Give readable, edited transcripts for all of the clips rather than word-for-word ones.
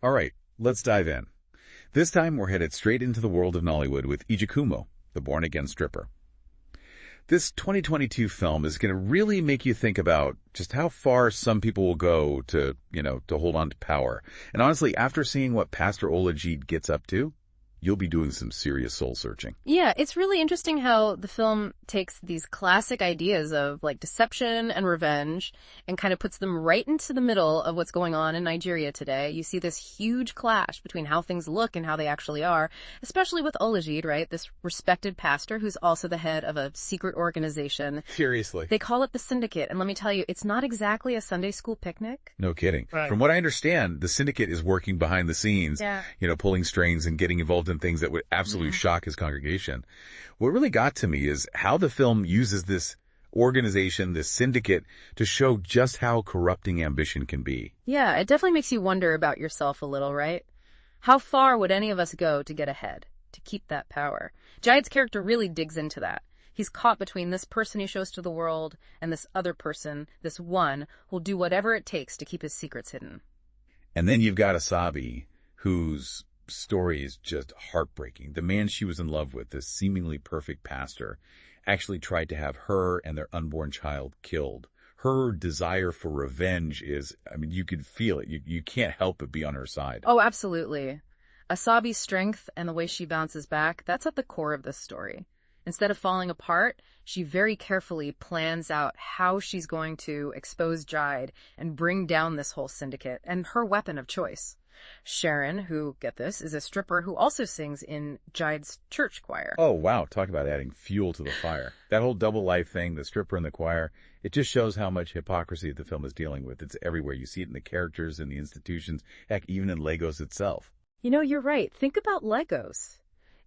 All right, let's dive in. This time we're headed straight into the world of Nollywood with Ijakumo, the born-again stripper. This 2022 film is going to really make you think about just how far some people will go to hold on to power. And honestly, after seeing what Pastor Olajide gets up to, you'll be doing some serious soul searching. Yeah, it's really interesting how the film takes these classic ideas of like deception and revenge and kind of puts them right into the middle of what's going on in Nigeria today. You see this huge clash between how things look and how they actually are, especially with Olajide, right? This respected pastor who's also the head of a secret organization. Seriously. They call it the Syndicate. And let me tell you, it's not exactly a Sunday school picnic. No kidding. Right. From what I understand, the Syndicate is working behind the scenes, pulling strings and getting involved in things that would absolutely shock his congregation. What really got to me is how the film uses this organization, this syndicate, to show just how corrupting ambition can be. Yeah, it definitely makes you wonder about yourself a little, right? How far would any of us go to get ahead, to keep that power? Jade's character really digs into that. He's caught between this person he shows to the world and this other person, this one, who'll do whatever it takes to keep his secrets hidden. And then you've got Asabi, whose story is just heartbreaking. The man she was in love with, this seemingly perfect pastor, actually tried to have her and their unborn child killed. Her desire for revenge is, you could feel it. You can't help but be on her side. Oh, absolutely. Asabi's strength and the way she bounces back, that's at the core of this story. Instead of falling apart, she very carefully plans out how she's going to expose Jide and bring down this whole syndicate and her weapon of choice. Sharon, who, get this, is a stripper who also sings in Jide's church choir. Oh, wow. Talk about adding fuel to the fire. That whole double life thing, the stripper and the choir, it just shows how much hypocrisy the film is dealing with. It's everywhere. You see it in the characters, in the institutions, heck, even in Lagos itself. You know, you're right. Think about Lagos.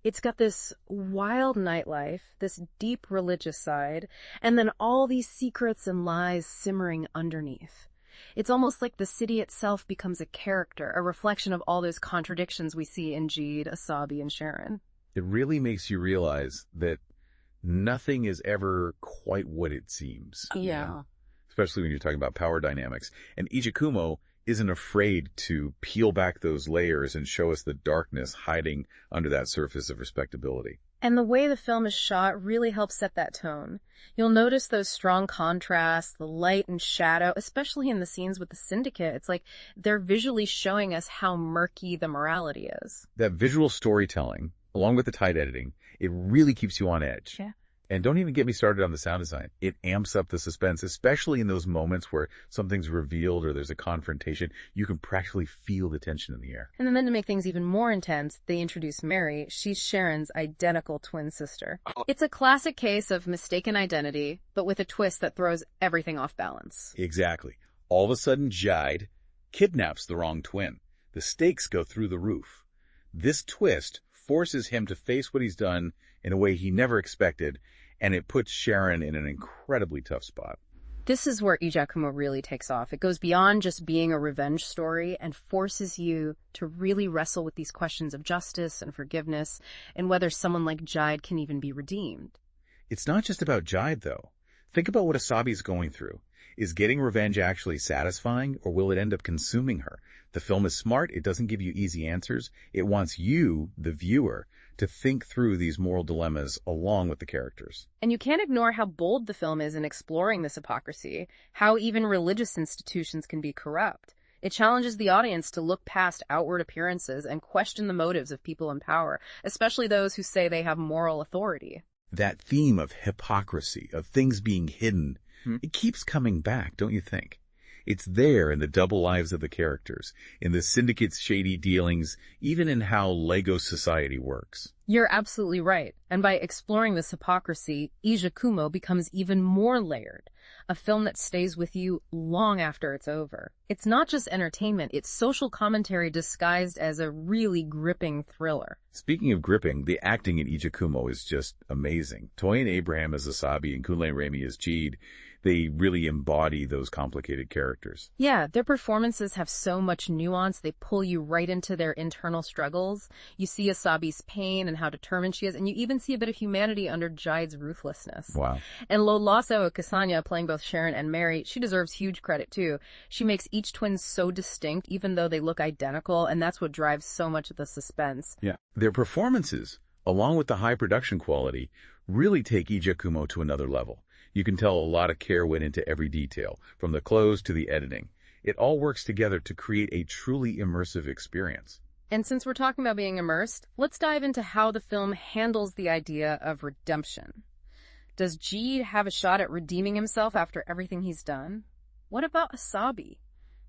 It's got this wild nightlife, this deep religious side, and then all these secrets and lies simmering underneath. It's almost like the city itself becomes a character, a reflection of all those contradictions we see in Jide, Asabi, and Sharon. It really makes you realize that nothing is ever quite what it seems. Yeah. Especially when you're talking about power dynamics. And Ijakumo isn't afraid to peel back those layers and show us the darkness hiding under that surface of respectability. And the way the film is shot really helps set that tone. You'll notice those strong contrasts, the light and shadow, especially in the scenes with the syndicate. It's like they're visually showing us how murky the morality is. That visual storytelling, along with the tight editing, it really keeps you on edge. Yeah. And don't even get me started on the sound design. It amps up the suspense, especially in those moments where something's revealed or there's a confrontation. You can practically feel the tension in the air. And then to make things even more intense, they introduce Mary. She's Sharon's identical twin sister. It's a classic case of mistaken identity, but with a twist that throws everything off balance. Exactly. All of a sudden, Jide kidnaps the wrong twin. The stakes go through the roof. This twist forces him to face what he's done in a way he never expected, and it puts Sharon in an incredibly tough spot. This is where Ijakumo really takes off. It goes beyond just being a revenge story and forces you to really wrestle with these questions of justice and forgiveness and whether someone like Jide can even be redeemed. It's not just about Jide, though. Think about what Asabi's going through. Is getting revenge actually satisfying, or will it end up consuming her? The film is smart. It doesn't give you easy answers. It wants you, the viewer, to think through these moral dilemmas along with the characters. And you can't ignore how bold the film is in exploring this hypocrisy, how even religious institutions can be corrupt. It challenges the audience to look past outward appearances and question the motives of people in power, especially those who say they have moral authority. That theme of hypocrisy, of things being hidden, it keeps coming back, don't you think? It's there in the double lives of the characters, in the syndicate's shady dealings, even in how Lagos society works. You're absolutely right. And by exploring this hypocrisy, Ijakumo becomes even more layered, a film that stays with you long after it's over. It's not just entertainment, it's social commentary disguised as a really gripping thriller. Speaking of gripping, the acting in Ijakumo is just amazing. Toyin Abraham as Asabi and Kunle Remi as Jide, They really embody those complicated characters. Yeah, their performances have so much nuance. They pull you right into their internal struggles. You see Asabi's pain and how determined she is, and you even see a bit of humanity under Jide's ruthlessness. Wow. And Lolade Okusanya, playing both Sharon and Mary, she deserves huge credit too. She makes each twin so distinct, even though they look identical, and that's what drives so much of the suspense. Yeah. Their performances, along with the high production quality, really take Ijakumo to another level. You can tell a lot of care went into every detail, from the clothes to the editing. It all works together to create a truly immersive experience. And since we're talking about being immersed, let's dive into how the film handles the idea of redemption. Does Jide have a shot at redeeming himself after everything he's done? What about Asabi?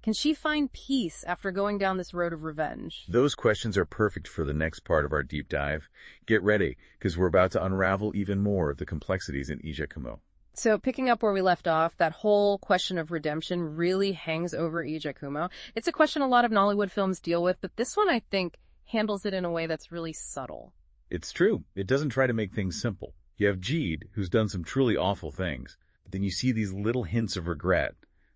Can she find peace after going down this road of revenge? Those questions are perfect for the next part of our deep dive. Get ready, because we're about to unravel even more of the complexities in Ijakumo. So picking up where we left off, that whole question of redemption really hangs over Ijakumo. It's a question a lot of Nollywood films deal with, but this one, I think, handles it in a way that's really subtle. It's true. It doesn't try to make things simple. You have Jide, who's done some truly awful things, but then you see these little hints of regret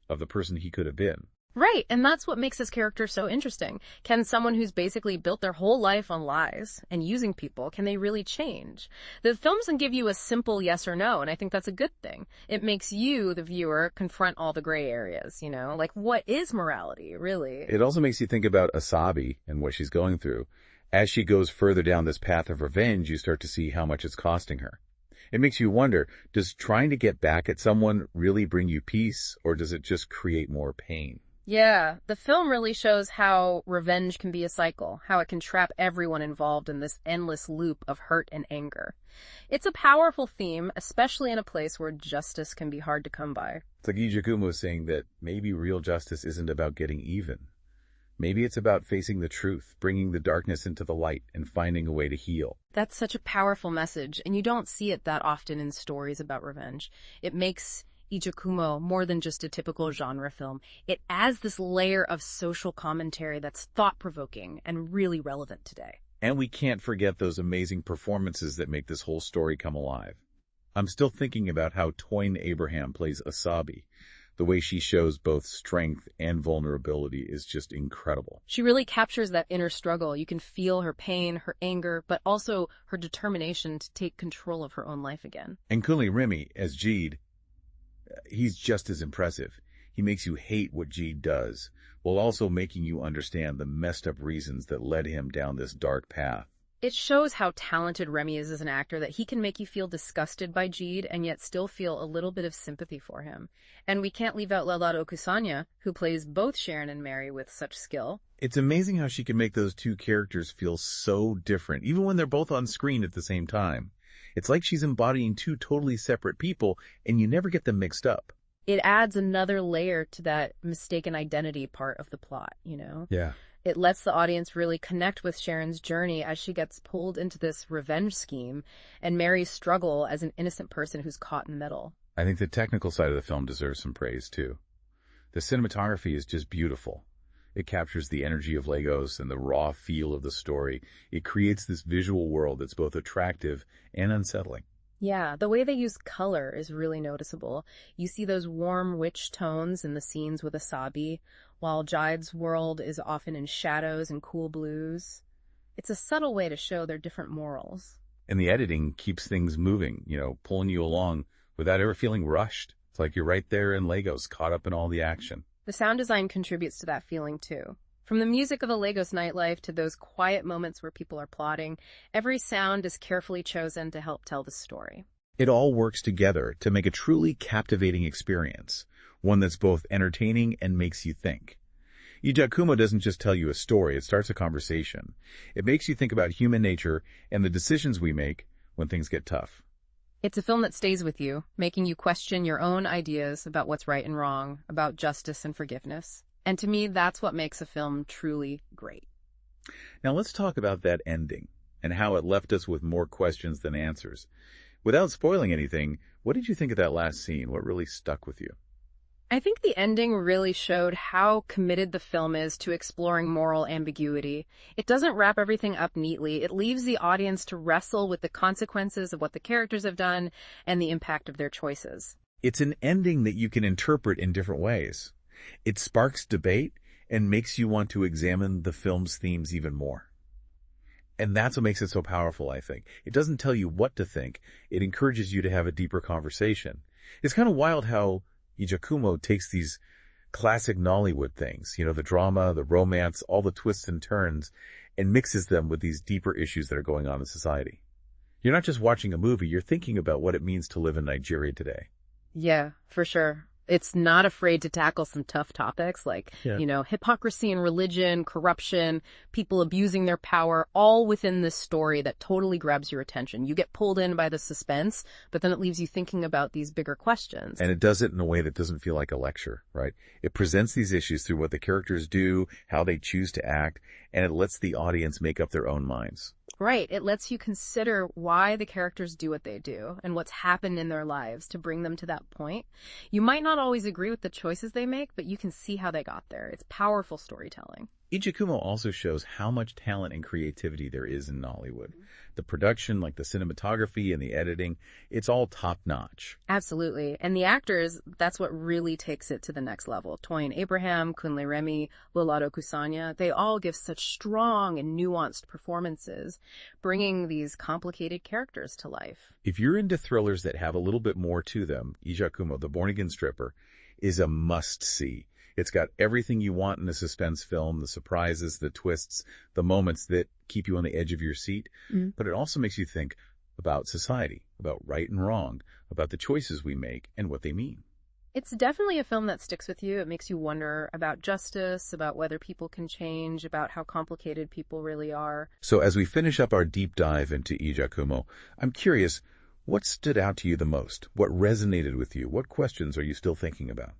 of the person he could have been. Right, and that's what makes this character so interesting. Can someone who's basically built their whole life on lies and using people, can they really change? The film doesn't give you a simple yes or no, and I think that's a good thing. It makes you, the viewer, confront all the gray areas, you know? Like, what is morality, really? It also makes you think about Asabi and what she's going through. As she goes further down this path of revenge, you start to see how much it's costing her. It makes you wonder, does trying to get back at someone really bring you peace, or does it just create more pain? Yeah, the film really shows how revenge can be a cycle, how it can trap everyone involved in this endless loop of hurt and anger. It's a powerful theme, especially in a place where justice can be hard to come by. It's like Ijakumo saying that maybe real justice isn't about getting even. Maybe it's about facing the truth, bringing the darkness into the light, and finding a way to heal. That's such a powerful message, and you don't see it that often in stories about revenge. It makes Ijakumo more than just a typical genre film. It adds this layer of social commentary that's thought-provoking and really relevant today. And we can't forget those amazing performances that make this whole story come alive. I'm still thinking about how Toyin Abraham plays Asabi. The way she shows both strength and vulnerability is just incredible. She really captures that inner struggle. You can feel her pain, her anger, but also her determination to take control of her own life again. And Kunle Remi as Jide, he's just as impressive. He makes you hate what Jide does, while also making you understand the messed up reasons that led him down this dark path. It shows how talented Remi is as an actor, that he can make you feel disgusted by Jide and yet still feel a little bit of sympathy for him. And we can't leave out Lolade Okusanya, who plays both Sharon and Mary with such skill. It's amazing how she can make those two characters feel so different, even when they're both on screen at the same time. It's like she's embodying two totally separate people, and you never get them mixed up. It adds another layer to that mistaken identity part of the plot, you know? Yeah. It lets the audience really connect with Sharon's journey as she gets pulled into this revenge scheme, and Mary's struggle as an innocent person who's caught in the middle. I think the technical side of the film deserves some praise, too. The cinematography is just beautiful. It captures the energy of Lagos and the raw feel of the story. It creates this visual world that's both attractive and unsettling. Yeah, the way they use color is really noticeable. You see those warm witch tones in the scenes with Asabi, while Jide's world is often in shadows and cool blues. It's a subtle way to show their different morals. And the editing keeps things moving, pulling you along without ever feeling rushed. It's like you're right there in Lagos, caught up in all the action. The sound design contributes to that feeling too. From the music of a Lagos nightlife to those quiet moments where people are plotting, every sound is carefully chosen to help tell the story. It all works together to make a truly captivating experience, one that's both entertaining and makes you think. Ijakumo doesn't just tell you a story, it starts a conversation. It makes you think about human nature and the decisions we make when things get tough. It's a film that stays with you, making you question your own ideas about what's right and wrong, about justice and forgiveness. And to me, that's what makes a film truly great. Now let's talk about that ending and how it left us with more questions than answers. Without spoiling anything, what did you think of that last scene? What really stuck with you? I think the ending really showed how committed the film is to exploring moral ambiguity. It doesn't wrap everything up neatly. It leaves the audience to wrestle with the consequences of what the characters have done and the impact of their choices. It's an ending that you can interpret in different ways. It sparks debate and makes you want to examine the film's themes even more. And that's what makes it so powerful, I think. It doesn't tell you what to think. It encourages you to have a deeper conversation. It's kind of wild how Ijakumo takes these classic Nollywood things, the drama, the romance, all the twists and turns, and mixes them with these deeper issues that are going on in society. You're not just watching a movie, you're thinking about what it means to live in Nigeria today. Yeah, for sure. It's not afraid to tackle some tough topics like, hypocrisy in religion, corruption, people abusing their power, all within this story that totally grabs your attention. You get pulled in by the suspense, but then it leaves you thinking about these bigger questions. And it does it in a way that doesn't feel like a lecture, right? It presents these issues through what the characters do, how they choose to act, and it lets the audience make up their own minds. Right. It lets you consider why the characters do what they do and what's happened in their lives to bring them to that point. You might not always agree with the choices they make, but you can see how they got there. It's powerful storytelling. Ijakumo also shows how much talent and creativity there is in Nollywood. The production, like the cinematography and the editing, it's all top-notch. Absolutely. And the actors, that's what really takes it to the next level. Toyin Abraham, Kunle Remi, Lolade Okusanya, they all give such strong and nuanced performances, bringing these complicated characters to life. If you're into thrillers that have a little bit more to them, Ijakumo, the Born-Again Stripper, is a must-see. It's got everything you want in a suspense film, the surprises, the twists, the moments that keep you on the edge of your seat. But it also makes you think about society, about right and wrong, about the choices we make and what they mean. It's definitely a film that sticks with you. It makes you wonder about justice, about whether people can change, about how complicated people really are. So as we finish up our deep dive into Ijakumo, I'm curious, what stood out to you the most? What resonated with you? What questions are you still thinking about?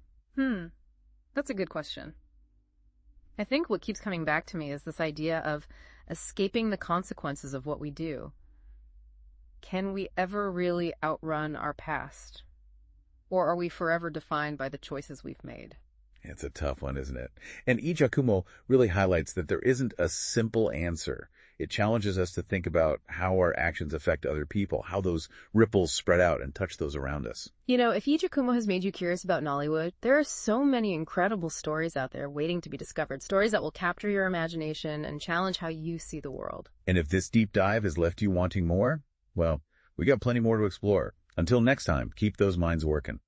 That's a good question. I think what keeps coming back to me is this idea of escaping the consequences of what we do. Can we ever really outrun our past? Or are we forever defined by the choices we've made? It's a tough one, isn't it? And Ijakumo really highlights that there isn't a simple answer. It challenges us to think about how our actions affect other people, how those ripples spread out and touch those around us. If Ijakumo has made you curious about Nollywood, there are so many incredible stories out there waiting to be discovered, stories that will capture your imagination and challenge how you see the world. And if this deep dive has left you wanting more, well, we got plenty more to explore. Until next time, keep those minds working.